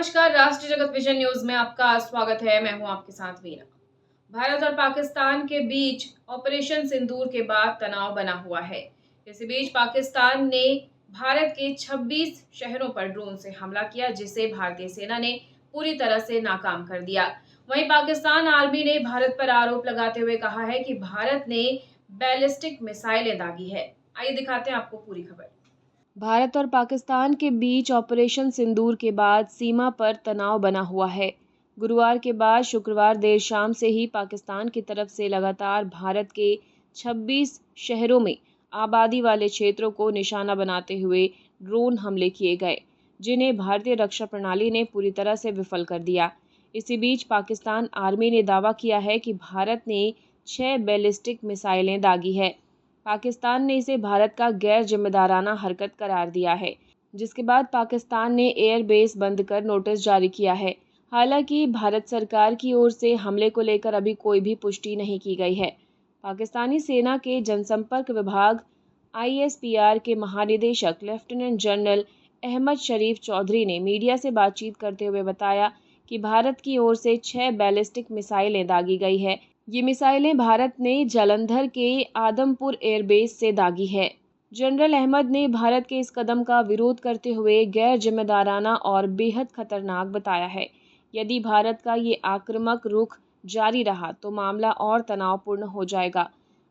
नमस्कार, राष्ट्रीय जगत विजन न्यूज में आपका स्वागत है। मैं हूं आपके साथ वीना। भारत और पाकिस्तान के बीच ऑपरेशन सिंदूर के बाद तनाव बना हुआ है। इसी बीच पाकिस्तान ने भारत के 26 शहरों पर ड्रोन से हमला किया, जिसे भारतीय सेना ने पूरी तरह से नाकाम कर दिया। वहीं पाकिस्तान आर्मी ने भारत पर आरोप लगाते हुए कहा है कि भारत ने बैलिस्टिक मिसाइलें दागी है। आइए दिखाते हैं आपको पूरी खबर। भारत और पाकिस्तान के बीच ऑपरेशन सिंदूर के बाद सीमा पर तनाव बना हुआ है। गुरुवार के बाद शुक्रवार देर शाम से ही पाकिस्तान की तरफ से लगातार भारत के 26 शहरों में आबादी वाले क्षेत्रों को निशाना बनाते हुए ड्रोन हमले किए गए, जिन्हें भारतीय रक्षा प्रणाली ने पूरी तरह से विफल कर दिया। इसी बीच पाकिस्तान आर्मी ने दावा किया है कि भारत ने 6 बैलिस्टिक मिसाइलें दागी है। पाकिस्तान ने इसे भारत का गैर जिम्मेदाराना हरकत करार दिया है, जिसके बाद पाकिस्तान ने एयरबेस बंद कर नोटिस जारी किया है। हालांकि भारत सरकार की ओर से हमले को लेकर अभी कोई भी पुष्टि नहीं की गई है। पाकिस्तानी सेना के जनसंपर्क विभाग ISPR के महानिदेशक लेफ्टिनेंट जनरल अहमद शरीफ चौधरी ने मीडिया से बातचीत करते हुए बताया कि भारत की ओर से 6 बैलिस्टिक मिसाइलें दागी गई है। ये मिसाइलें भारत ने जालंधर के आदमपुर एयरबेस से दागी है। जनरल अहमद ने भारत के इस कदम का विरोध करते हुए गैर जिम्मेदाराना और बेहद खतरनाक बताया है। यदि भारत का ये आक्रामक रुख जारी रहा तो मामला और तनावपूर्ण हो जाएगा।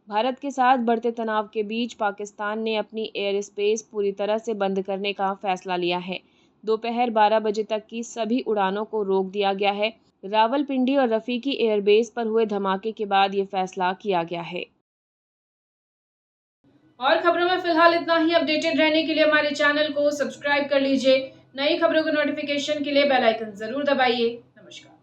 भारत के साथ बढ़ते तनाव के बीच पाकिस्तान ने अपनी एयर स्पेस पूरी तरह से बंद करने का फैसला लिया है। दोपहर 12 बजे तक की सभी उड़ानों को रोक दिया गया है। रावलपिंडी और रफीकी एयरबेस पर हुए धमाके के बाद ये फैसला किया गया है। और खबरों में फिलहाल इतना ही। अपडेटेड रहने के लिए हमारे चैनल को सब्सक्राइब कर लीजिए। नई खबरों के नोटिफिकेशन के लिए बेल आइकन जरूर दबाइए। नमस्कार।